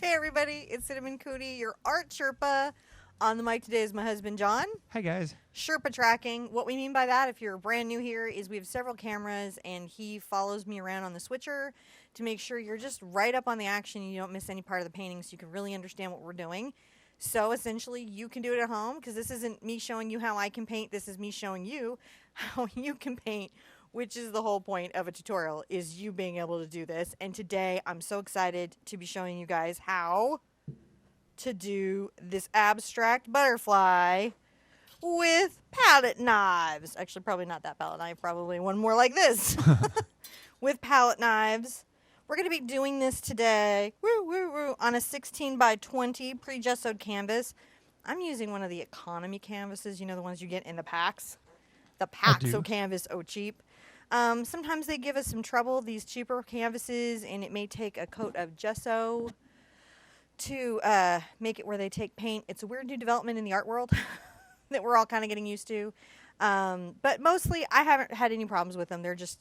Hey everybody, it's Cinnamon Cootie, your art Sherpa. On the mic today is my husband John. Hi guys. Sherpa tracking. What we mean by that, if you're brand new here, is we have several cameras and he follows me around on the switcher to make sure you're just right up on the action and you don't miss any part of the painting so you can really understand what we're doing. So essentially you can do it at home because this isn't me showing you how I can paint, this is me showing you how you can paint, which is the whole point of a tutorial, is you being able to do this. And today I'm so excited to be showing you guys how to do this abstract butterfly with palette knives. Actually, probably not that palette knife, probably one more like this. With palette knives. We're going to be doing this today on a 16 by 20 pre-gessoed canvas. I'm using one of the economy canvases, you know, the ones you get in the packs. The packs of canvas, cheap. Sometimes they give us some trouble, these cheaper canvases, and it may take a coat of gesso to make it where they take paint. It's a weird new development in the art world that we're all kind of getting used to. But mostly I haven't had any problems with them. They're just,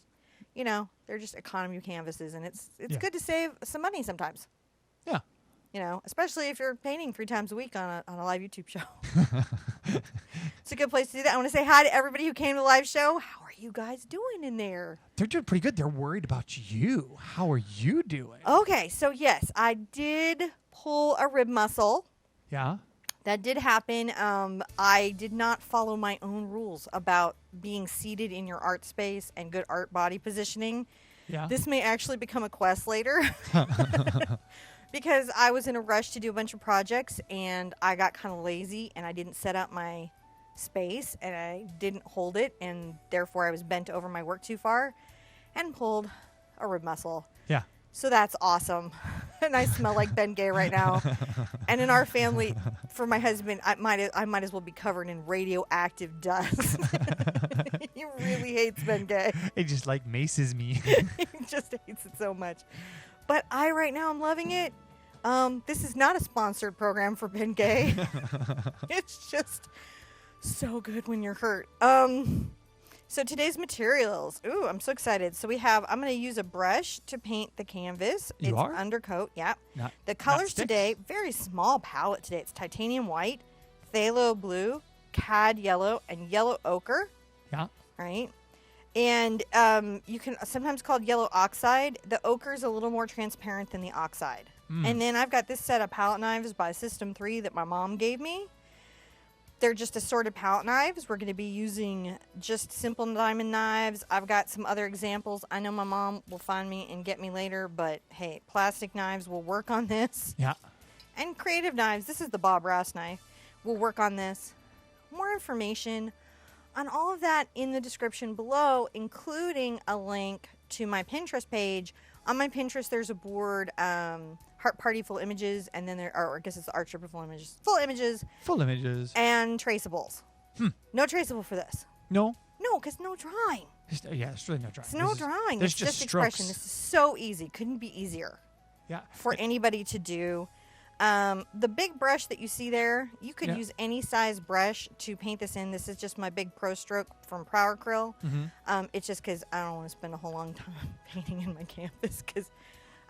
you know, they're just economy canvases, and it's good to save some money sometimes. Yeah. You know, especially if you're painting 3 times a week on a live YouTube show. It's a good place to do that. I want to say hi to everybody who came to the live show. How are you guys doing in there? They're doing pretty good. They're worried about you. How are you doing? Okay, so yes, I did pull a rib muscle. Yeah. That did happen. I did not follow my own rules about being seated in your art space and good art body positioning. Yeah. This may actually become a quest later. Because I was in a rush to do a bunch of projects and I got kind of lazy and I didn't set up my space and I didn't hold it, and therefore I was bent over my work too far and pulled a rib muscle. Yeah. So that's awesome. And I smell like Ben Gay right now. And in our family, for my husband, I might as well be covered in radioactive dust. He really hates Ben Gay. It just like maces me. He just hates it so much. But right now I'm loving it. This is not a sponsored program for Ben Gay. It's just so good when you're hurt. So today's materials. Ooh, I'm so excited. So I'm going to use a brush to paint the canvas. You it's are? Undercoat, yeah. The not colors sticks? today, very small palette today. It's titanium white, phthalo blue, cad yellow, and yellow ochre. Yeah. Right? And you can sometimes called yellow oxide. The ochre is a little more transparent than the oxide. And then I've got this set of palette knives by System 3 that my mom gave me. They're just assorted palette knives. We're going to be using just simple diamond knives. I've got some other examples. I know my mom will find me and get me later, but hey, plastic knives will work on this. Yeah. And creative knives. This is the Bob Ross knife. We'll work on this. More information on all of that in the description below, including a link to my Pinterest page. On my Pinterest, there's a board, Heart Party full images, and then there are, I guess it's the Art Sherpa full images. Full images. And traceables. No traceable for this. No? No, because no drawing. Yeah, it's really no drawing. It's no drawing. It's just expression. This is so easy. Couldn't be easier. Yeah. For anybody to do. The big brush that you see there, you could use any size brush to paint this in. This is just my big Pro Stroke from Pro Acrylic. It's just because I don't want to spend a whole long time painting in my canvas because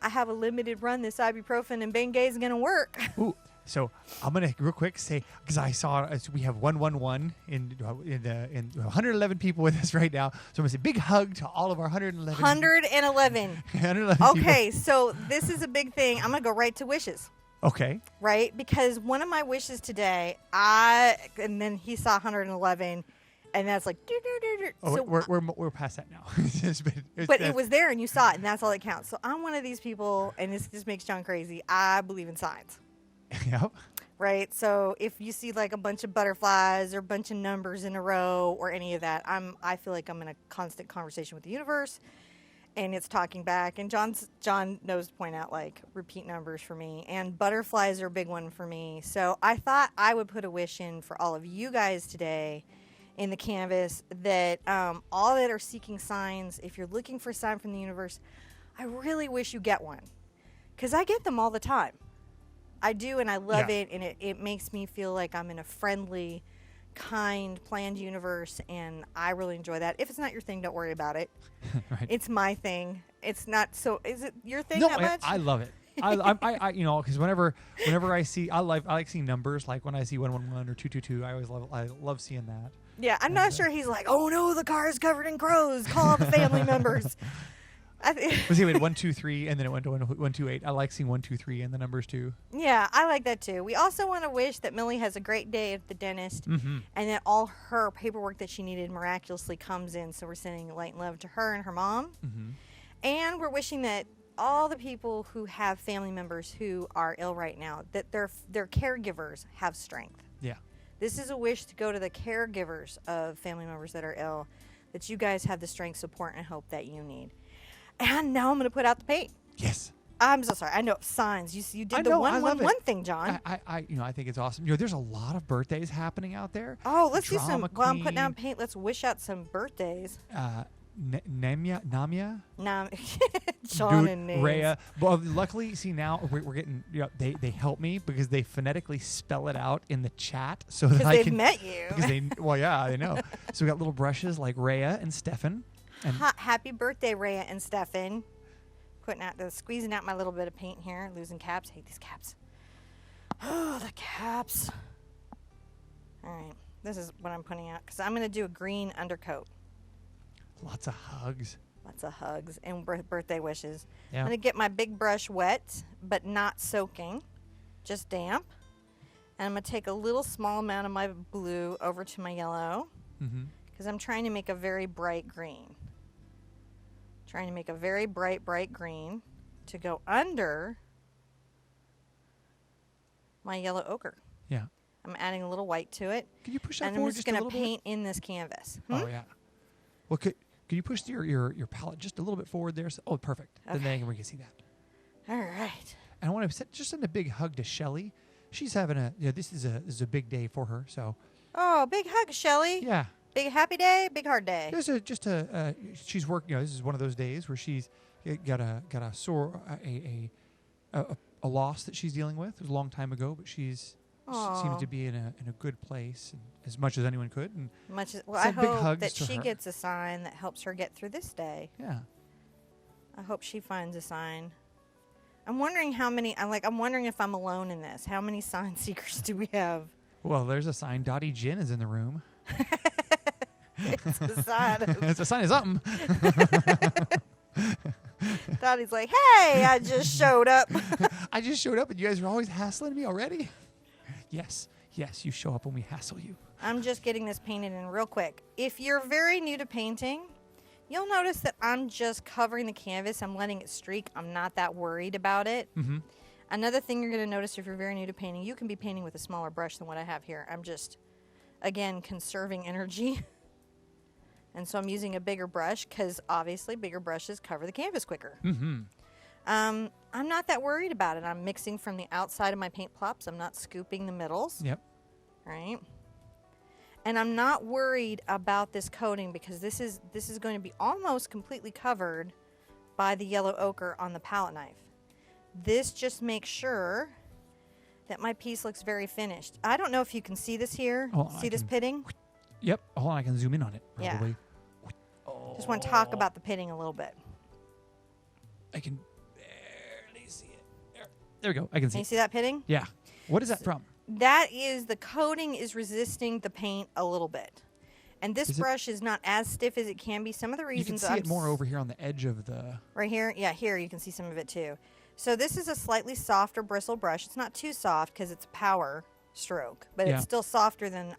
I have a limited run. This ibuprofen and Bengay is going to work. Ooh, so I'm going to real quick say, because I saw we have 111 in 111 people with us right now. So I'm going to say big hug to all of our 111. 111. 111 Okay, so this is a big thing. I'm going to go right to wishes. Okay. Right? Because one of my wishes today, and then he saw 111, and that's like, oh, so we're past that now. But it was there and you saw it, and that's all that counts. So I'm one of these people, and this just makes John crazy. I believe in signs. Yep. Right? So if you see like a bunch of butterflies or a bunch of numbers in a row or any of that, I feel like I'm in a constant conversation with the universe. And it's talking back. And John knows to point out like repeat numbers for me. And butterflies are a big one for me. So I thought I would put a wish in for all of you guys today in the canvas that all that are seeking signs, if you're looking for a sign from the universe, I really wish you get one. Because I get them all the time. I do, and I love it. And it makes me feel like I'm in a friendly, kind, planned universe, and I really enjoy that. If it's not your thing, don't worry about it. Right. It's my thing. It's not. So is it your thing no, that much? I love it. I you know, because whenever I see, I like seeing numbers. Like when I see 111 or 222, I love seeing that. Yeah, I'm not sure he's like, oh no, the car is covered in crows. Call the family members. Was it went 123 and then it went to 128? I like seeing 123 and the numbers too. Yeah, I like that too. We also want to wish that Millie has a great day at the dentist, and that all her paperwork that she needed miraculously comes in. So we're sending light and love to her and her mom, and we're wishing that all the people who have family members who are ill right now, that their caregivers have strength. Yeah. This is a wish to go to the caregivers of family members that are ill, that you guys have the strength, support, and hope that you need. And now I'm going to put out the paint. Yes. I'm so sorry. I know signs. You did the 111 thing, John. I think it's awesome. You know, there's a lot of birthdays happening out there. Oh, let's do some. Drama While I'm putting out Queen. paint, let's wish out some birthdays. Namia, Nah, John Dude, and names. Rhea. Well, luckily, see now we're getting. You know, they help me because they phonetically spell it out in the chat so that I they've can. met you. Because they know. So we got little brushes like Rhea and Stefan. And Happy birthday, Rhea and Stefan. Squeezing out my little bit of paint here. Losing caps. Hate these caps. Oh, the caps. All right. This is what I'm putting out because I'm going to do a green undercoat. lots of hugs. Lots of hugs and birthday wishes. Yeah. I'm going to get my big brush wet, but not soaking. Just damp. And I'm going to take a little small amount of my blue over to my yellow because I'm trying to make a very bright green. Trying to make a very bright green to go under my yellow ochre. Yeah. I'm adding a little white to it. Can you push that And I'm forward just just a going little to paint in this canvas. bit? Oh yeah. Well, could you push your palette just a little bit forward there? Oh, perfect. Okay. Then we can see that. All right. And I want to send a big hug to Shelly. She's having this is a big day for her. So. Oh, big hug, Shelly. Yeah. Big happy day, big hard day. There's she's working. You know, this is one of those days where she's got a sore a loss that she's dealing with. It was a long time ago, but she seems to be in a good place, and as much as anyone could. And I send big hope hugs that to she her. gets a sign that helps her get through this day. Yeah. I hope she finds a sign. I'm wondering how many. I'm wondering if I'm alone in this. How many sign seekers do we have? Well, there's a sign. Dottie Jen is in the room. It's a sign. It's a sign of something. Dottie's like, hey, I just showed up. I just showed up, and you guys are always hassling me already. Yes, you show up when we hassle you. I'm just getting this painted in real quick. If you're very new to painting, you'll notice that I'm just covering the canvas. I'm letting it streak. I'm not that worried about it. Another thing you're going to notice if you're very new to painting, you can be painting with a smaller brush than what I have here. I'm just, again, conserving energy. And so I'm using a bigger brush because obviously bigger brushes cover the canvas quicker. I'm not that worried about it. I'm mixing from the outside of my paint plops. I'm not scooping the middles. Yep. Right? And I'm not worried about this coating because this is going to be almost completely covered by the yellow ochre on the palette knife. This just makes sure that my piece looks very finished. I don't know if you can see this here. See this pitting? Yep. Hold on, I can zoom in on it. Probably. Yeah. Just want to talk about the pitting a little bit. I can barely see it. There we go. I can see Can you it. see that pitting? Yeah. What is that from? That is the coating is resisting the paint a little bit. And this Is it- brush is not as stiff as it can be. Some of the You can reasons see it more over here on the edge of the... Right here? Yeah, here you can see some of it too. So this is a slightly softer bristle brush. It's not too soft because it's a power stroke, but Yeah. it's still softer than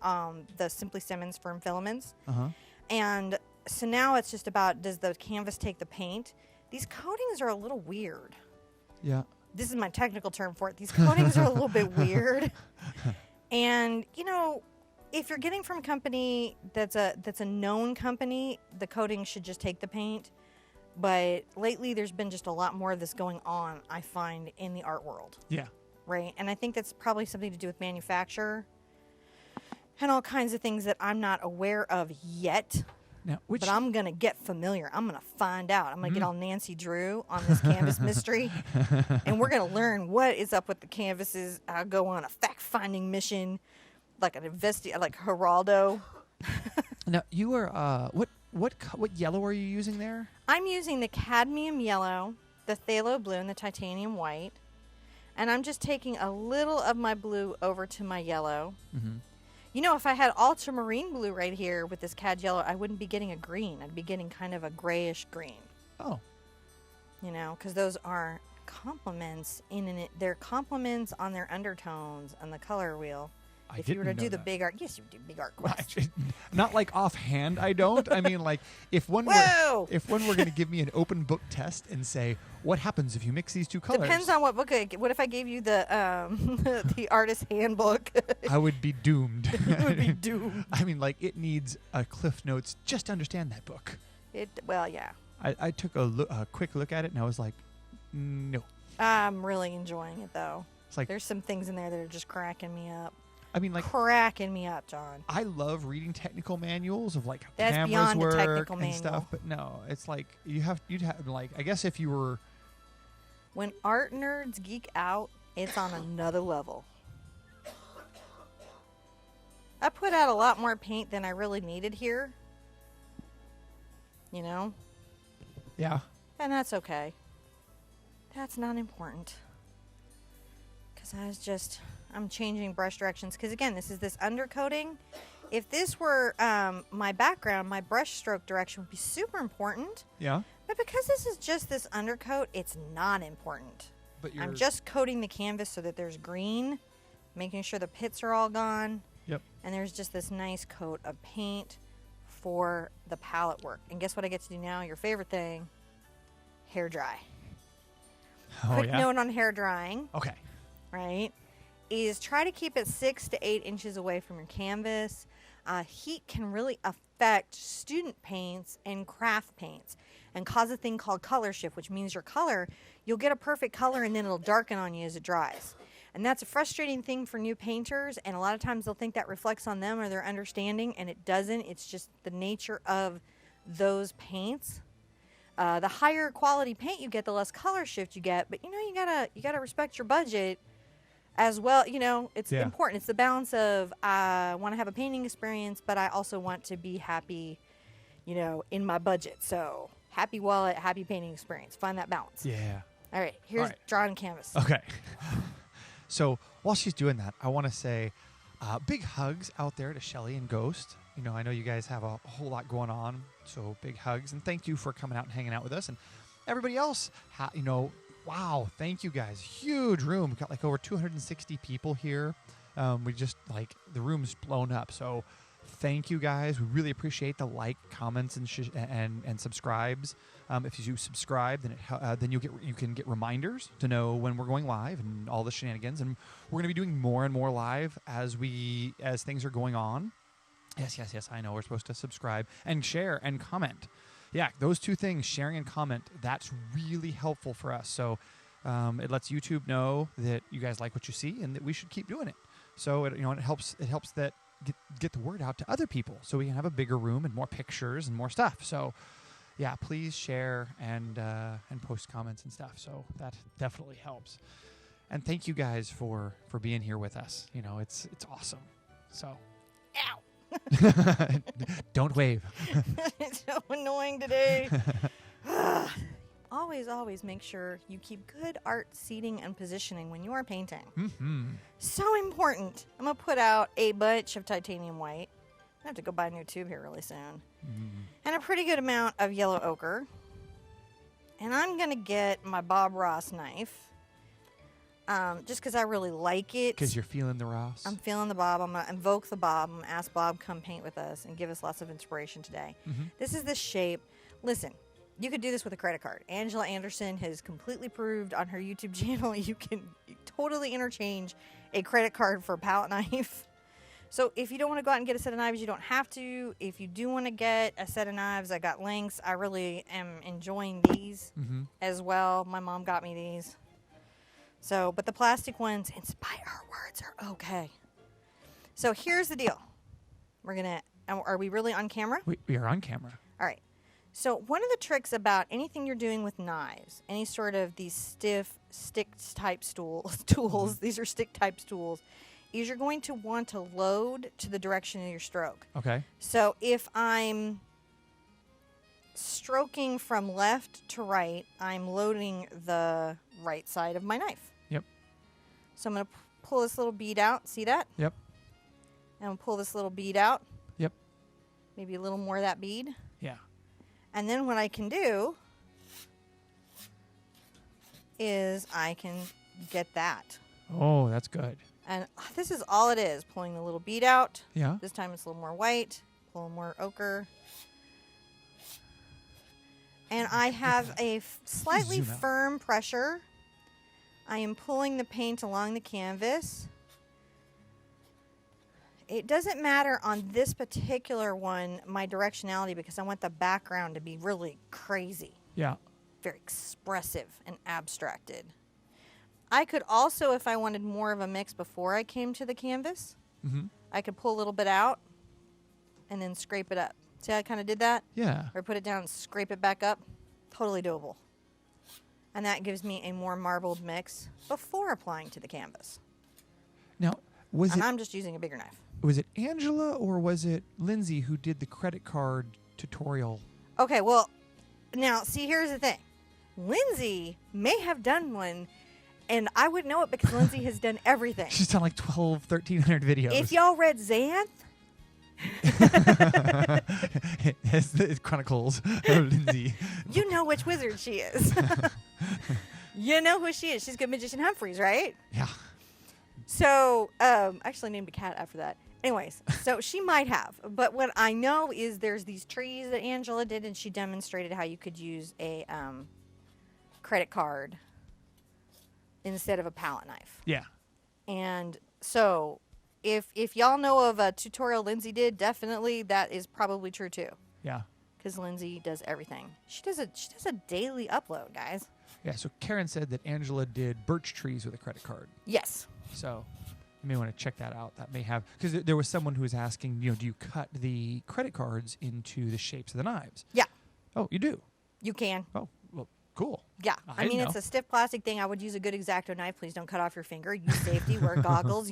the Simply Simmons Firm Filaments. And so now it's just about, does the canvas take the paint? These coatings are a little weird. Yeah. This is my technical term for it. These coatings are a little bit weird. And, you know, if you're getting from a company that's a known company, the coating should just take the paint. But lately there's been just a lot more of this going on, I find, in the art world. Yeah. Right? And I think that's probably something to do with manufacture and all kinds of things that I'm not aware of yet. Now, But I'm going to get familiar. I'm going to find out. I'm going to get all Nancy Drew on this canvas mystery. And we're going to learn what is up with the canvases. I'll go on a fact-finding mission like like Geraldo. Now, you are... What yellow are you using there? I'm using the cadmium yellow, the phthalo blue, and the titanium white. And I'm just taking a little of my blue over to my yellow. Mm-hmm. You know, if I had ultramarine blue right here with this cad yellow, I wouldn't be getting a green. I'd be getting kind of a grayish green. Oh. You know, because those are complements they're complements on their undertones on the color wheel. If you were to do the big art, yes, you do big art quest. Not like offhand, I don't. I mean, like if one were going to give me an open book test and say, what happens if you mix these two colors? Depends on what book. What if I gave you the the artist handbook? I would be doomed. You would be doomed. I mean, like it needs a Cliff Notes just to understand that book. Well, yeah. I took a quick look at it and I was like, no. I'm really enjoying it though. It's like there's some things in there that are just cracking me up. I mean, like cracking me up, John. I love reading technical manuals of like how That's cameras beyond work a technical and manual. stuff, but no, it's like you'd have like I guess if you were when art nerds geek out, it's on another level. I put out a lot more paint than I really needed here. You know? Yeah. And that's okay. That's not important. Because I'm changing brush directions. Because again, this is this undercoating. If this were my background, my brush stroke direction would be super important. Yeah. But because this is just this undercoat, it's not important. But I'm just coating the canvas so that there's green, making sure the pits are all gone. Yep. And there's just this nice coat of paint for the palette work. And guess what I get to do now? Your favorite thing, hair dry. Oh, Quick yeah? note on hair drying. Okay. Right, is try to keep it 6 to 8 inches away from your canvas. Heat can really affect student paints and craft paints and cause a thing called color shift, which means your color, you'll get a perfect color and then it'll darken on you as it dries. And that's a frustrating thing for new painters, and a lot of times they'll think that reflects on them or their understanding, and it doesn't. It's just the nature of those paints. The higher quality paint you get, the less color shift you get, but you know, you gotta respect your budget as well. You know, it's important. It's the balance of I want to have a painting experience, but I also want to be happy, you know, in my budget. So happy wallet, happy painting experience. Find that balance. Yeah. All right, here's drawing canvas. Okay. So while she's doing that, I want to say big hugs out there to Shelly and Ghost. You know, I know you guys have a whole lot going on, so big hugs. And thank you for coming out and hanging out with us. And everybody else, you know, wow, thank you guys. Huge room. We've got like over 260 people here. We just, like, the room's blown up. So thank you guys. We really appreciate the like, comments, and subscribes. If you subscribe, then you can get reminders to know when we're going live and all the shenanigans. And we're going to be doing more and more live as things are going on. Yes, I know we're supposed to subscribe and share and comment. Yeah, those two things, sharing and comment, that's really helpful for us. So it lets YouTube know that you guys like what you see and that we should keep doing it. So it helps that get the word out to other people so we can have a bigger room and more pictures and more stuff. So yeah, please share and post comments and stuff. So that definitely helps. And thank you guys for being here with us. You know, it's awesome. So Ow. Don't wave. It's so annoying today. Always make sure you keep good art seating and positioning when you are painting. Mm-hmm. So important. I'm going to put out a bunch of titanium white. I have to go buy a new tube here really soon. And a pretty good amount of yellow ochre. And I'm going to get my Bob Ross knife. Just because I really like it. Because you're feeling the Ross. I'm feeling the Bob. I'm going to invoke the Bob. I'm going to ask Bob come paint with us and give us lots of inspiration today. Mm-hmm. This is the shape. Listen, you could do this with a credit card. Angela Anderson has completely proved on her YouTube channel you can totally interchange a credit card for a palette knife. So if you don't want to go out and get a set of knives, you don't have to. If you do want to get a set of knives, I got links. I really am enjoying these as well. My mom got me these. So, but the plastic ones, in spite her words, are okay. So here's the deal. Are we really on camera? We are on camera. All right. So one of the tricks about anything you're doing with knives, any sort of these stiff stick type tools, these are stick type tools, is you're going to want to load to the direction of your stroke. Okay. So if I'm stroking from left to right, I'm loading the right side of my knife. Yep. So I'm going to pull this little bead out. See that? Yep. And I'll pull this little bead out. Yep. Maybe a little more of that bead. Yeah. And then what I can do is I can get that. Oh, that's good. And this is all it is. Pulling the little bead out. Yeah. This time it's a little more white. A little more ochre. And I have a slightly Zoom out. firm pressure. I am pulling the paint along the canvas. It doesn't matter on this particular one, my directionality, because I want the background to be really crazy. Yeah. Very expressive and abstracted. I could also, if I wanted more of a mix before I came to the canvas, I could pull a little bit out and then scrape it up. See how I kind of did that? Yeah. Or put it down and scrape it back up. Totally doable. And that gives me a more marbled mix before applying to the canvas. Now, And I'm just using a bigger knife. was it Angela or was it Lindsay who did the credit card tutorial? Okay, well, now, see, here's the thing. Lindsay may have done one, and I would know it because Lindsay has done everything. She's done like 1,300 videos. If y'all read Xanth, It chronicles of Lindsay. you know which wizard she is. You know who she is. She's Good Magician Humphreys, right? Yeah. So, I actually named a cat after that. Anyways, so she might have. But what I know is there's these trees that Angela did, and she demonstrated how you could use a credit card instead of a palette knife. Yeah. And so, if y'all know of a tutorial Lindsay did, definitely that is probably true too. Yeah. Because Lindsay does everything. She does a daily upload, guys. Yeah. So Karen said that Angela did birch trees with a credit card. Yes. So you may want to check that out. That may have, because there was someone who was asking, do you cut the credit cards into the shapes of the knives? Yeah. Oh, you do? You can. Oh, well, cool. Yeah. I mean, didn't it's know. a stiff plastic thing. I would use a good X-Acto knife. Please don't cut off your finger. Use safety. Wear goggles,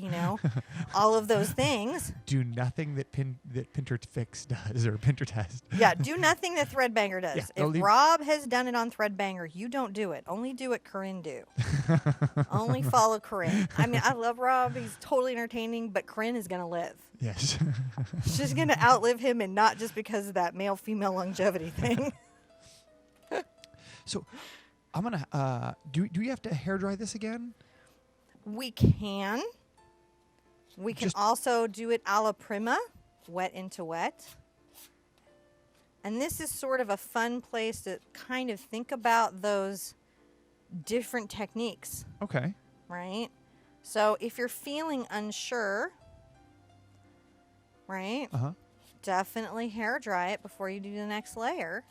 all of those things. Do nothing that Pinterfix does or Pinterest. Yeah, do nothing that Threadbanger does. Yeah, If don't leave- Rob has done it on Threadbanger, you don't do it. Only do what Corinne do. Only follow Corinne. I mean, I love Rob. He's totally entertaining, but Corinne is going to live. Yes. She's going to outlive him, and not just because of that male-female longevity thing. So I'm going to, do we have to hair dry this again? We can. We can Just- also do it a la prima, wet into wet. And this is sort of a fun place to kind of think about those different techniques, Okay. right? So if you're feeling unsure, right, Uh-huh. definitely hair dry it before you do the next layer.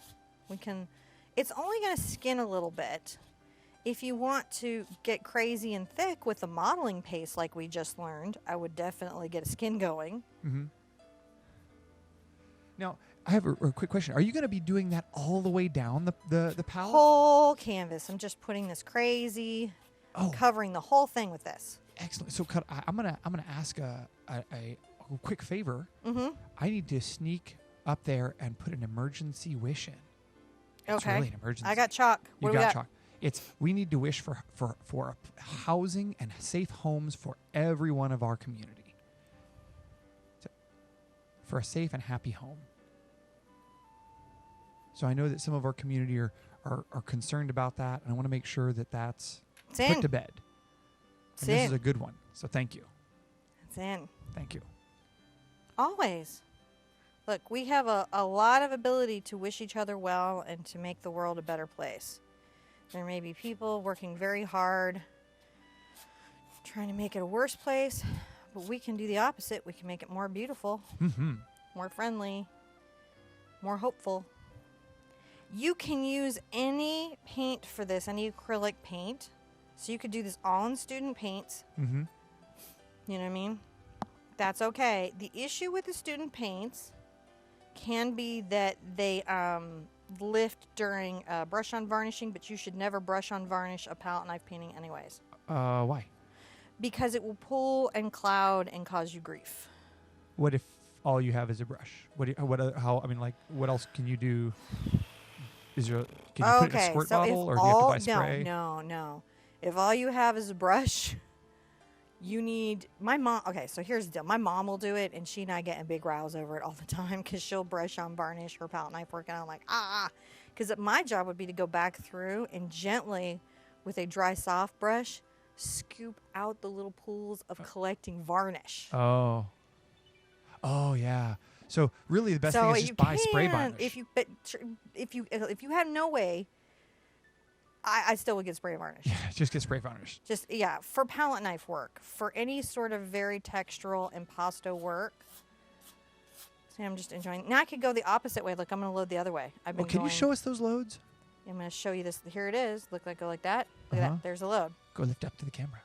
It's only going to skin a little bit. If you want to get crazy and thick with the modeling paste like we just learned, I would definitely get a skin going. Mm-hmm. Now, I have a quick question. Are you going to be doing that all the way down the palette? Whole canvas. I'm just putting this crazy, Oh, covering the whole thing with this. excellent. So I'm gonna ask a quick favor. Mm-hmm. I need to sneak up there and put an emergency wish in. It's Okay. really an emergency. I got chalk. You What do we got got? chalk. We need to wish for housing and safe homes for every one of our community. For a safe and happy home. So I know that some of our community are concerned about that, and I want to make sure that that's It's in. put to bed. It's And this in. is a good one. So thank you. It's in. Thank you. Always. Look, we have a lot of ability to wish each other well and to make the world a better place. There may be people working very hard trying to make it a worse place, but we can do the opposite. We can make it more beautiful, Mm-hmm. more friendly, more hopeful. You can use any paint for this, any acrylic paint. So you could do this all in student paints. Mm-hmm. You know what I mean? That's okay. The issue with the student paints can be that they lift during brush on varnishing, but you should never brush on varnish a palette knife painting anyways. Why? Because it will pull and cloud and cause you grief. What if all you have is a brush? What else can you do? Can you put it in a squirt bottle, or do you have to buy spray? No. If all you have is a brush, You need my mom. Okay, so here's the deal. My mom will do it, and she and I get in big rows over it all the time because she'll brush on varnish her palette knife work, and I'm like, because my job would be to go back through and gently, with a dry soft brush, scoop out the little pools of collecting varnish. Oh yeah. So really, the best thing is just buy spray varnish. If you had no way, I still would get spray varnish. Yeah, just get spray varnish. Just, yeah, for palette knife work, for any sort of very textural impasto work. See, I'm just enjoying. Now I could go the opposite way. Look, I'm going to load the other way. Can you show us those loads? I'm going to show you this. Here it is. Go like that. Look at that. There's a load. Go lift up to the camera.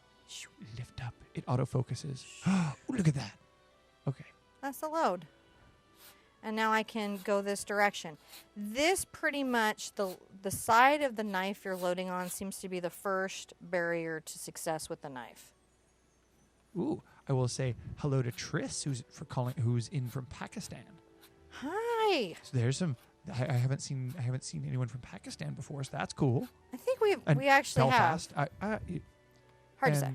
Lift up. It autofocuses. Oh, look at that. Okay. That's the load. And now I can go this direction. This pretty much, the side of the knife you're loading on seems to be the first barrier to success with the knife. Ooh, I will say hello to Triss, who's in from Pakistan. Hi. So there's some. I haven't seen anyone from Pakistan before, so that's cool. I think we actually Belfast, have. Hard to say.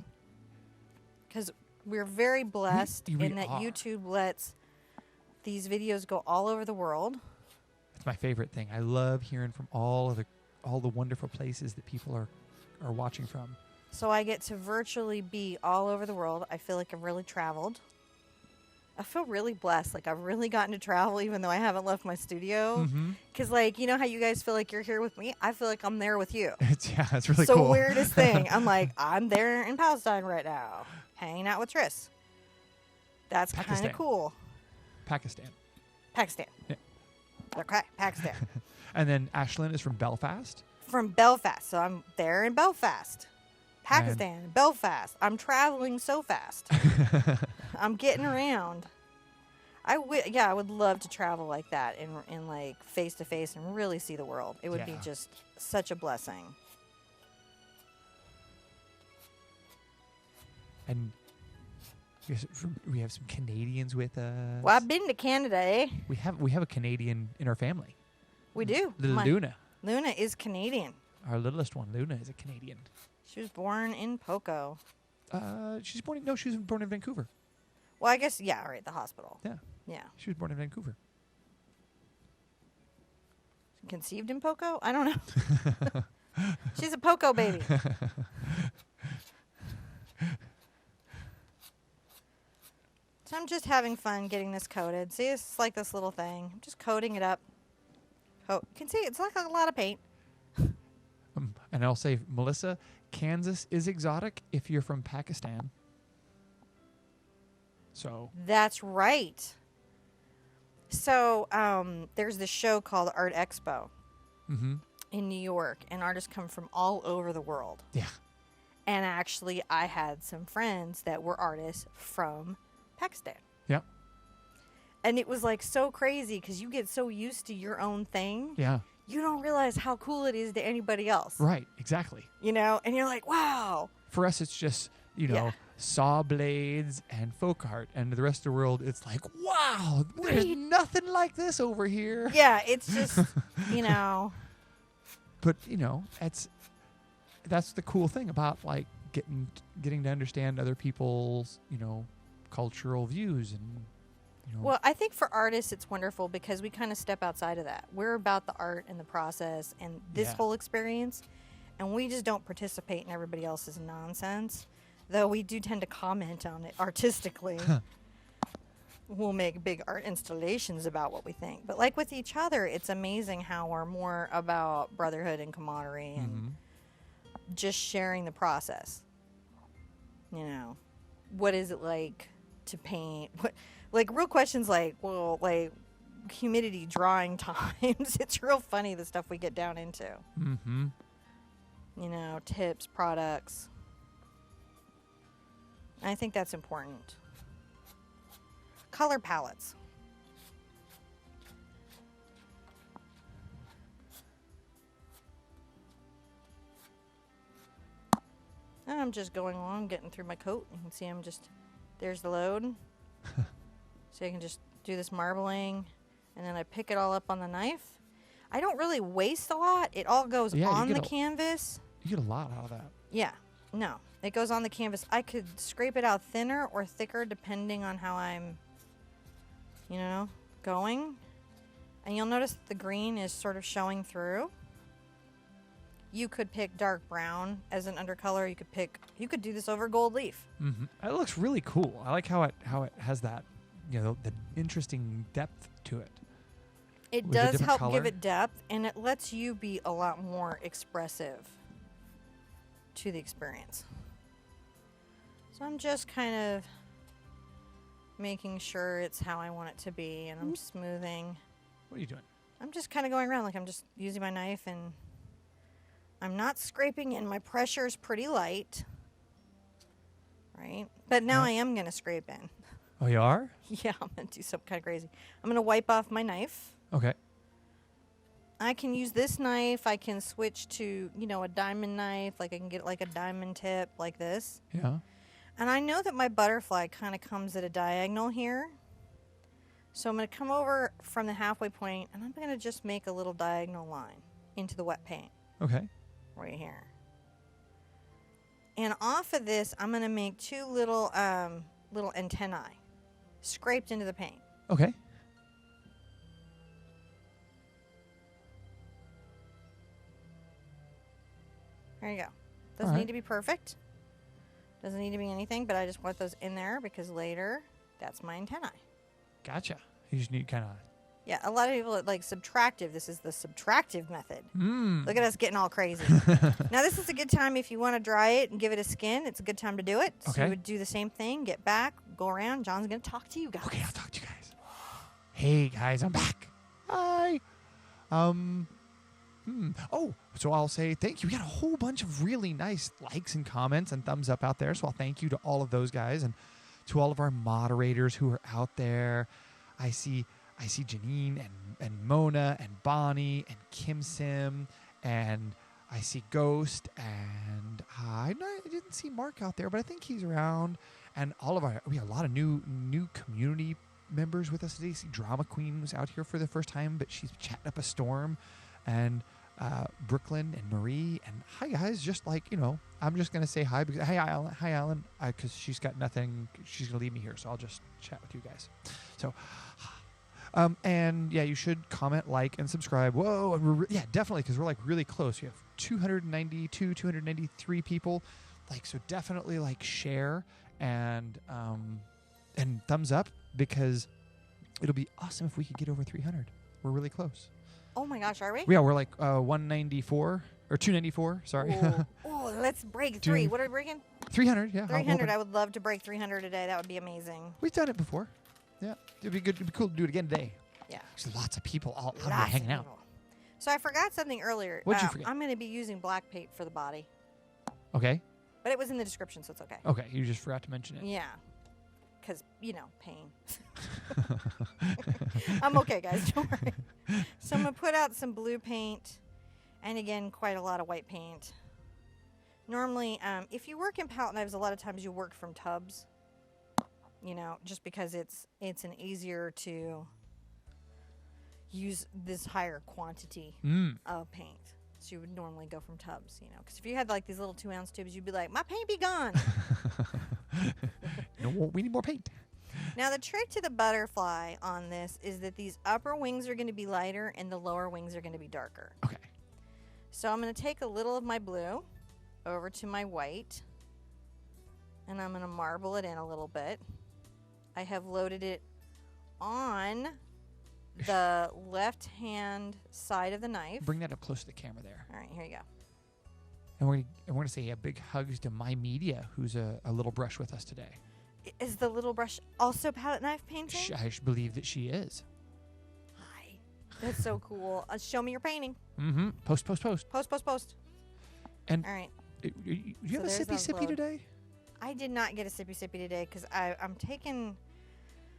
Because we're very blessed in that YouTube lets these videos go all over the world. That's my favorite thing. I love hearing from all the wonderful places that people are watching from. So I get to virtually be all over the world. I feel like I've really traveled. I feel really blessed. Like I've really gotten to travel even though I haven't left my studio. Because like, you know how you guys feel like you're here with me? I feel like I'm there with you. It's really so cool. Weirdest thing. I'm like, I'm there in Palestine right now, hanging out with Triss. That's kind of cool. Pakistan. Yeah. Okay, Pakistan. And then Ashlyn is from Belfast. From Belfast. So I'm there in Belfast. Pakistan, Belfast. I'm traveling so fast. I'm getting around. I would love to travel like that in like face to face and really see the world. It would be just such a blessing. And we have some Canadians with us. Well, I've been to Canada, eh? We have a Canadian in our family. We do. Little Luna. Luna is Canadian. Our littlest one, Luna, is a Canadian. She was born in Poco. She was born in Vancouver. Well, I guess, yeah, right, the hospital. Yeah. She was born in Vancouver. Conceived in Poco? I don't know. She's a Poco baby. So I'm just having fun getting this coated. See, it's like this little thing. I'm just coating it up. You can see it's like a lot of paint. And I'll say, Melissa, Kansas is exotic if you're from Pakistan. So that's right. So there's this show called Art Expo in New York, and artists come from all over the world. Yeah. And actually, I had some friends that were artists from Pakistan. Yeah. And it was like so crazy because you get so used to your own thing. Yeah. You don't realize how cool it is to anybody else. Right, exactly. You know, and you're like, wow. For us, it's just, saw blades and folk art. And the rest of the world, it's like, wow, there's nothing like this over here. Yeah, it's just, But, that's the cool thing about, like, getting to understand other people's, cultural views and, Well, I think for artists it's wonderful because we kind of step outside of that. We're about the art and the process and this whole experience, and we just don't participate in everybody else's nonsense, though we do tend to comment on it artistically. We'll make big art installations about what we think. But like with each other, it's amazing how we're more about brotherhood and camaraderie and just sharing the process. What is it like to paint? Like real questions like, humidity, drying times. It's real funny the stuff we get down into. Tips, products. And I think that's important. Color palettes. And I'm just going along, getting through my coat. You can see there's the load. So I can just do this marbling, and then I pick it all up on the knife. I don't really waste a lot. It all goes on the canvas. You get a lot out of that. Yeah. No, it goes on the canvas. I could scrape it out thinner or thicker depending on how I'm, going. And you'll notice that the green is sort of showing through. You could pick dark brown as an undercolor. You could do this over gold leaf. Mm-hmm. It looks really cool. I like how it has that, the interesting depth to it. It does help give it depth, and it lets you be a lot more expressive to the experience. So I'm just kind of making sure it's how I want it to be, and I'm smoothing. What are you doing? I'm just kind of going around, like I'm just using my knife, and I'm not scraping in. My pressure is pretty light, right? But now I am going to scrape in. Oh, you are? Yeah, I'm going to do something kind of crazy. I'm going to wipe off my knife. Okay. I can use this knife. I can switch to, a diamond knife. Like I can get like a diamond tip like this. Yeah. And I know that my butterfly kind of comes at a diagonal here. So I'm going to come over from the halfway point, and I'm going to just make a little diagonal line into the wet paint. Okay. Right here. And off of this, I'm going to make two little antennae scraped into the paint. Okay. There you go. Doesn't need to be perfect. Doesn't need to be anything, but I just want those in there because later, that's my antennae. Gotcha. You just need kind of... Yeah, a lot of people like subtractive. This is the subtractive method. Look at us getting all crazy. Now, this is a good time if you want to dry it and give it a skin. It's a good time to do it. So you would do the same thing, get back, go around. John's going to talk to you guys. Okay, I'll talk to you guys. Hey, guys, I'm back. Hi. Oh, so I'll say thank you. We got a whole bunch of really nice likes and comments and thumbs up out there. So I'll thank you to all of those guys and to all of our moderators who are out there. I see Janine and Mona and Bonnie and Kim Sim, and I see Ghost, and I didn't see Mark out there, but I think he's around. And we have a lot of new community members with us today. See, Drama Queen was out here for the first time, but she's chatting up a storm. And Brooklyn and Marie, and hi guys, just like, I'm just going to say hi because, hi Alan, because she's got nothing, she's going to leave me here, so I'll just chat with you guys. So, and yeah, you should comment, like, and subscribe. Whoa, and definitely, because we're like really close. We have 293 people, so definitely share and thumbs up, because it'll be awesome if we could get over 300. We're really close. Oh my gosh, are we? Yeah, we're 194 or 294. Sorry. Oh, let's break 3. What are we breaking? 300. Yeah. 300. I would love to break 300 today. That would be amazing. We've done it before. Yeah, it'd be good. It'd be cool to do it again today. Yeah. There's lots of people all out here hanging out. So I forgot something earlier. What'd you forget? I'm going to be using black paint for the body. Okay. But it was in the description, so it's okay. Okay, you just forgot to mention it. Yeah. Because, pain. I'm okay, guys. Don't worry. So I'm going to put out some blue paint. And again, quite a lot of white paint. Normally, if you work in palette knives, a lot of times you work from tubs. Just because it's an easier to use this higher quantity of paint. So you would normally go from tubs, Because if you had these little 2-ounce tubes, you'd be like, my paint be gone. No, we need more paint. Now, the trick to the butterfly on this is that these upper wings are going to be lighter and the lower wings are going to be darker. Okay. So I'm going to take a little of my blue over to my white, and I'm going to marble it in a little bit. I have loaded it on the left-hand side of the knife. Bring that up close to the camera there. All right, here you go. And we're going to say a big hugs to My Media, who's a little brush with us today. Is the little brush also palette knife painting? I believe that she is. Hi. That's so cool. Show me your painting. Mm-hmm. Post. Post. And all right. Do you have a sippy today? I did not get a sippy today because I'm taking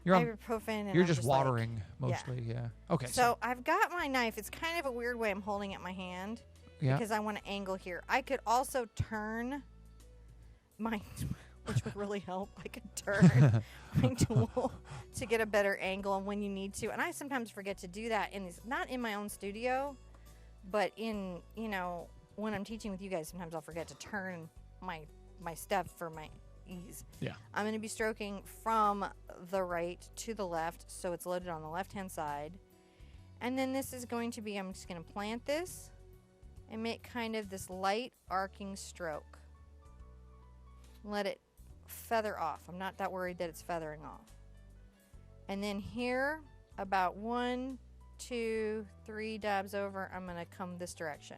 You're ibuprofen. And you're I'm just watering mostly, yeah. Okay. So I've got my knife. It's kind of a weird way I'm holding it in my hand. Yeah. Because I want to angle here. I could also turn my, which would really help. I could turn my tool to get a better angle and when you need to. And I sometimes forget to do that not in my own studio, but in, when I'm teaching with you guys, sometimes I'll forget to turn my step for my ease. Yeah. I'm going to be stroking from the right to the left, so it's loaded on the left-hand side. And then this is going to be, I'm just going to plant this and make kind of this light arcing stroke. Let it feather off. I'm not that worried that it's feathering off. And then here, about 1, 2, 3 dabs over, I'm going to come this direction.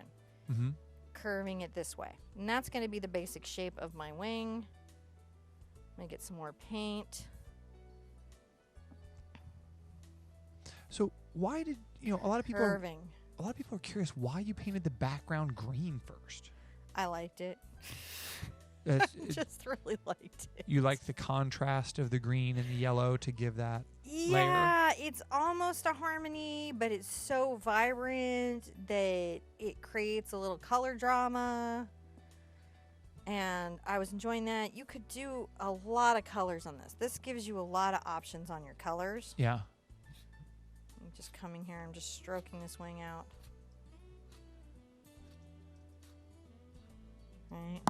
Mm-hmm. Curving it this way. And that's going to be the basic shape of my wing. I'm going to get some more paint. So why did, a lot of people Curving. a lot of people are curious why you painted the background green first. I liked it. Just really liked it. You like the contrast of the green and the yellow to give that layer? Yeah, it's almost a harmony, but it's so vibrant that it creates a little color drama. And I was enjoying that. You could do a lot of colors on this. This gives you a lot of options on your colors. Yeah. I'm just coming here. I'm just stroking this wing out. Right.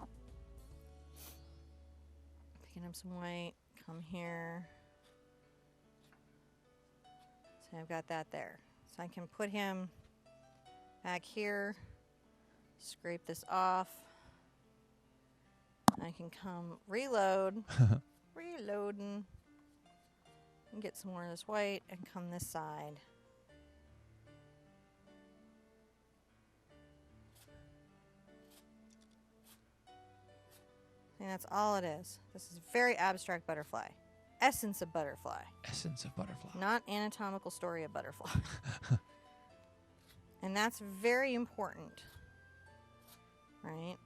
Picking up some white. Come here. So I've got that there. So I can put him back here. Scrape this off. I can come reload. Reloading. And get some more of this white and come this side. And that's all it is. This is very abstract butterfly. Essence of butterfly. Essence of butterfly. Not anatomical story of butterfly. And that's very important. Right?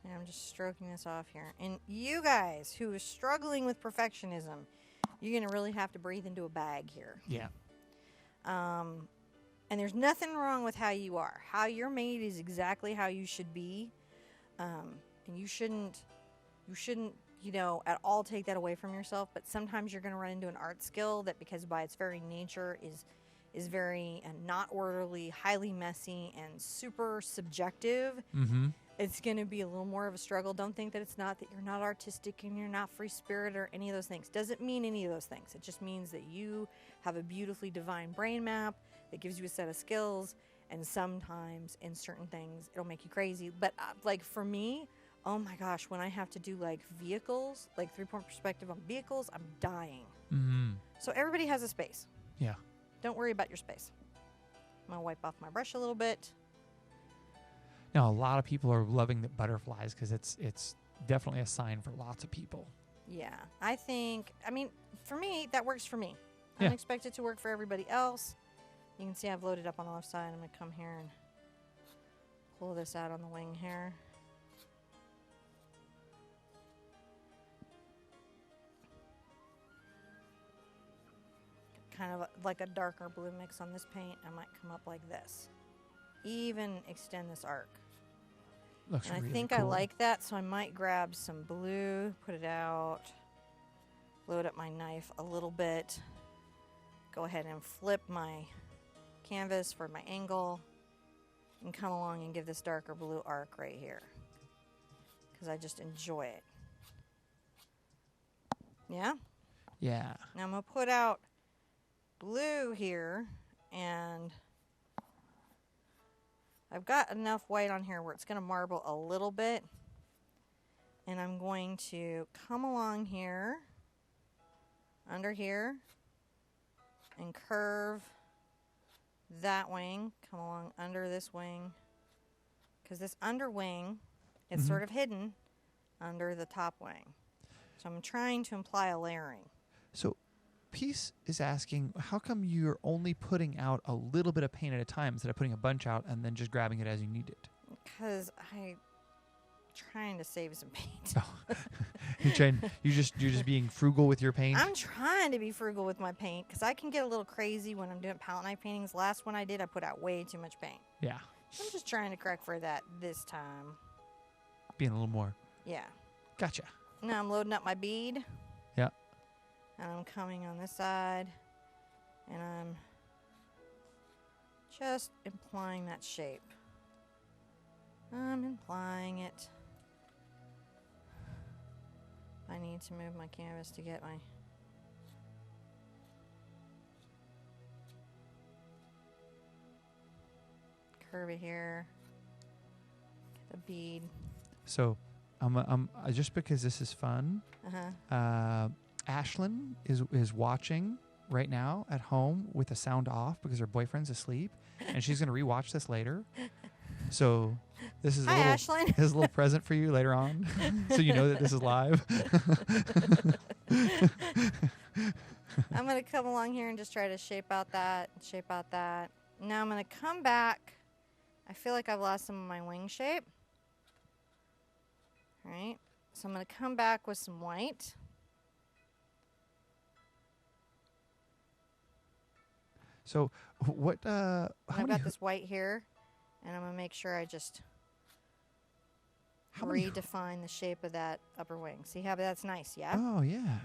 And I'm just stroking this off here. And you guys who are struggling with perfectionism, you're going to really have to breathe into a bag here. Yeah. And there's nothing wrong with how you are. How you're made is exactly how you should be. And you shouldn't, at all take that away from yourself. But sometimes you're going to run into an art skill that, because by its very nature, is very not orderly, highly messy, and super subjective. Mm-hmm. It's going to be a little more of a struggle. Don't think that it's not, that you're not artistic and you're not free spirit or any of those things. Doesn't mean any of those things. It just means that you have a beautifully divine brain map that gives you a set of skills. And sometimes in certain things, it'll make you crazy. But like for me, oh my gosh, when I have to do like vehicles, like 3-point perspective on vehicles, I'm dying. Mm-hmm. So everybody has a space. Yeah. Don't worry about your space. I'm going to wipe off my brush a little bit. Now, a lot of people are loving the butterflies because it's definitely a sign for lots of people. Yeah, for me, that works for me. I Yeah. don't expect it to work for everybody else. You can see I've loaded up on the left side. I'm going to come here and pull this out on the wing here. Kind of like a darker blue mix on this paint. I might come up like this. Even extend this arc. Looks And really I think cool. I like that, so I might grab some blue, put it out, load up my knife a little bit, go ahead and flip my canvas for my angle, and come along and give this darker blue arc right here, because I just enjoy it. Yeah? Yeah. Now I'm going to put out blue here, and I've got enough white on here where it's going to marble a little bit. And I'm going to come along here, under here, and curve that wing. Come along under this wing. Because this under wing is sort of hidden under the top wing. So I'm trying to imply a layering. So Peace is asking, how come you're only putting out a little bit of paint at a time instead of putting a bunch out and then just grabbing it as you need it? Because I'm trying to save some paint. Oh. You're just being frugal with your paint? I'm trying to be frugal with my paint because I can get a little crazy when I'm doing palette knife paintings. Last one I did, I put out way too much paint. Yeah. I'm just trying to correct for that this time. Being a little more. Yeah. Gotcha. Now I'm loading up my bead. Yeah. And I'm coming on this side. And I'm just implying that shape. I'm implying it. I need to move my canvas to get my... curve it here. Get the bead. So, just because this is fun, Ashlyn is watching right now at home with the sound off because her boyfriend's asleep, and she's going to rewatch this later. So this is Hi, Ashlyn. This is a little present for you later on, so you know that this is live. I'm going to come along here and just try to shape out that, shape out that. Now I'm going to come back. I feel like I've lost some of my wing shape. All right, so I'm going to come back with some white. So what? I've got this white here, and I'm going to make sure I just redefine the shape of that upper wing. See how that's nice, yeah? Oh, yeah.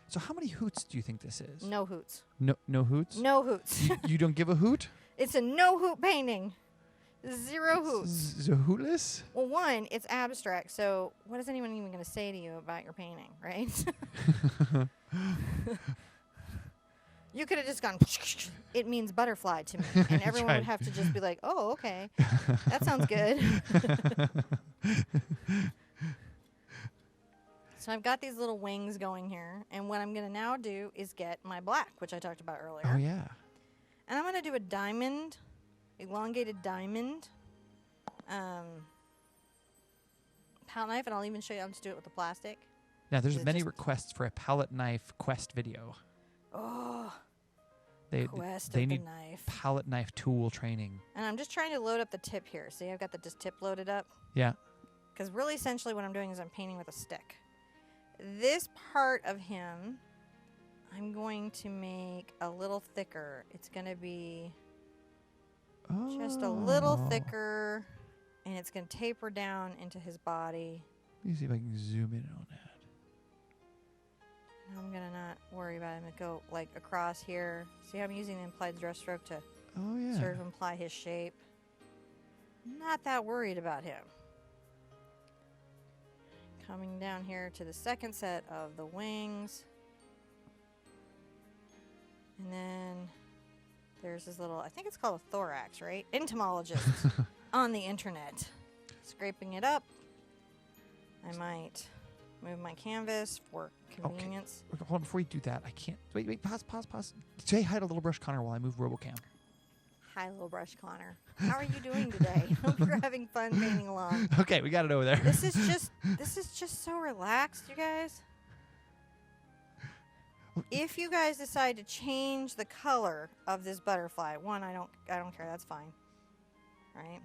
So how many hoots do you think this is? No hoots. No hoots? No hoots. You don't give a hoot? It's a no hoot painting. 0 hoots. Hootless? Well, one, it's abstract, so what is anyone even going to say to you about your painting, right? You could have just gone, it means butterfly to me, and everyone would have to just be like, oh, okay, that sounds good. So I've got these little wings going here, and what I'm going to now do is get my black, which I talked about earlier. Oh, yeah. And I'm going to do a diamond, elongated diamond palette knife, and I'll even show you how to do it with the plastic. Now, there's many requests for a palette knife quest video. Oh, they need knife. Palette knife tool training. And I'm just trying to load up the tip here. See, I've got the tip loaded up. Yeah. Because really, essentially, what I'm doing is I'm painting with a stick. This part of him, I'm going to make a little thicker. It's going to be just a little thicker, and it's going to taper down into his body. Let me see if I can zoom in on that. I'm going to not worry about him. Go like across here. See how I'm using the implied brush stroke to sort of imply his shape. Not that worried about him. Coming down here to the second set of the wings. And then there's this little, I think it's called a thorax, right? Entomologist on the internet. Scraping it up. I might move my canvas for convenience. Okay. Hold on, before you do that, I can't. Wait, pause. Say hi to Little Brush Connor while I move RoboCam. Hi, Little Brush Connor. How are you doing today? Hope you're having fun painting along. Okay, we got it over there. This is just so relaxed, you guys. If you guys decide to change the color of this butterfly, one, I don't care, that's fine. Right?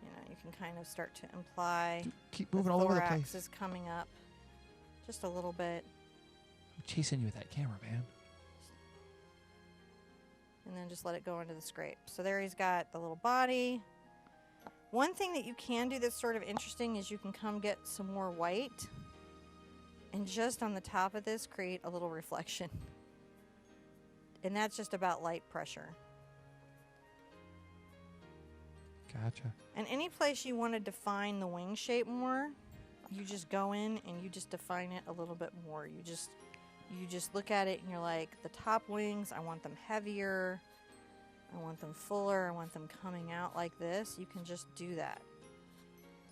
You know, you can kind of start to imply keep moving all over the place. Thorax is coming up just a little bit. I'm chasing you with that camera, man. And then just let it go into the scrape. So there he's got the little body. One thing that you can do that's sort of interesting is you can come get some more white and just on the top of this create a little reflection. And that's just about light pressure. Gotcha. And any place you want to define the wing shape more, you just go in and you just define it a little bit more. You just look at it and you're like, the top wings, I want them heavier. I want them fuller. I want them coming out like this. You can just do that.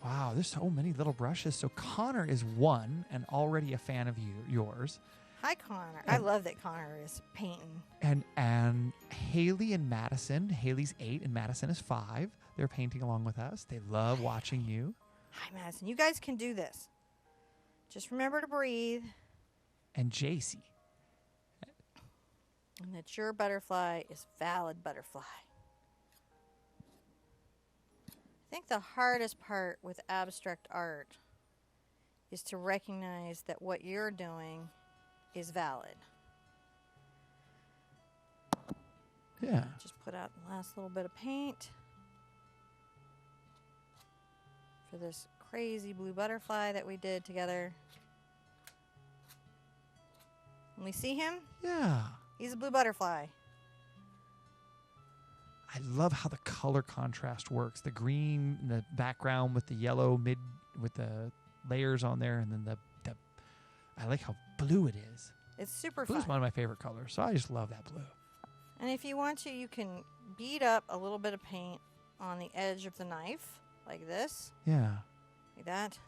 Wow, there's so many little brushes. So Connor is one and already a fan of yours. Hi, Connor. I love that Connor is painting. And Haley and Madison. Haley's 8 and Madison is 5. They're painting along with us. They love watching you. Hi, Madison. You guys can do this. Just remember to breathe. And JC. And that your butterfly is valid butterfly. I think the hardest part with abstract art is to recognize that what you're doing is valid. Yeah. Just put out the last little bit of paint for this crazy blue butterfly that we did together. Can we see him? Yeah. He's a blue butterfly. I love how the color contrast works. The green in the background with the yellow with the layers on there, and then the I like how blue it is. It's super Blue fun. is one of my favorite colors, so I just love that blue. And if you want to, you can bead up a little bit of paint on the edge of the knife, like this, Yeah. like that.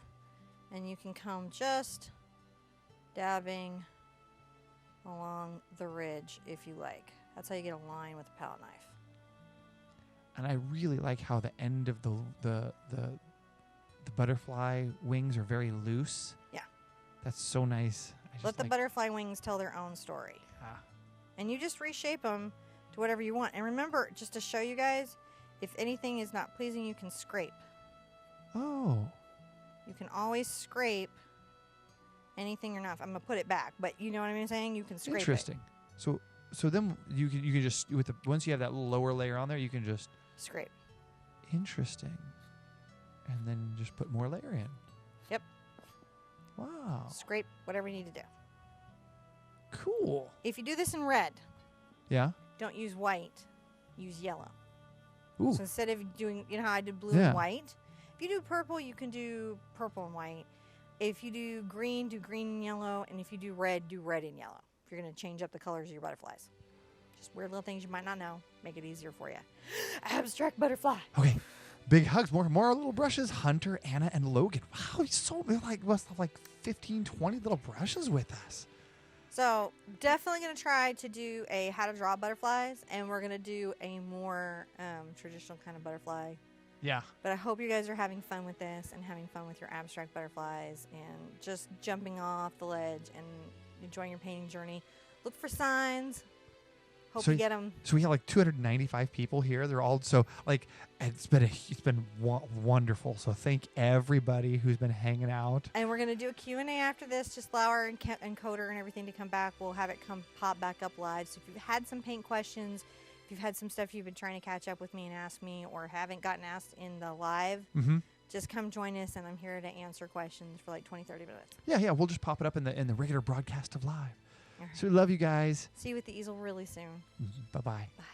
And you can come just dabbing along the ridge if you like. That's how you get a line with a palette knife. And I really like how the end of the butterfly wings are very loose. Yeah. That's so nice. Let the butterfly wings tell their own story. Ah. And you just reshape them to whatever you want. And remember, just to show you guys, if anything is not pleasing, you can scrape. Oh. You can always scrape anything you're not. I'm going to put it back, but you know what I'm saying? You can scrape Interesting. So then you can just once you have that lower layer on there, you can just scrape. Interesting. And then just put more layer in. Yep. Wow. Scrape whatever you need to do. Cool. If you do this in red, Yeah. don't use white, use yellow. Ooh. So instead of doing, you know how I did blue Yeah. and white? If you do purple, you can do purple and white. If you do green and yellow. And if you do red and yellow. If you're going to change up the colors of your butterflies. Just weird little things you might not know. Make it easier for you. Abstract butterfly. Okay. Big hugs. More little brushes. Hunter, Anna, and Logan. Wow. Must have like 15, 20 little brushes with us. So definitely going to try to do a how to draw butterflies. And we're going to do a more traditional kind of butterfly. Yeah. But I hope you guys are having fun with this and having fun with your abstract butterflies and just jumping off the ledge and enjoying your painting journey. Look for signs. Hope you get them. So we have like 295 people here. They're all it's been wonderful. So thank everybody who's been hanging out. And we're going to do a Q&A after this. Just allow our encoder and everything to come back. We'll have it pop back up live. So if you've had some paint questions, if you've had some stuff you've been trying to catch up with me and ask me or haven't gotten asked in the live, just come join us, and I'm here to answer questions for like 20, 30 minutes. Yeah. We'll just pop it up in the regular broadcast of live. Right. So we love you guys. See you with the easel really soon. Bye-bye. Bye.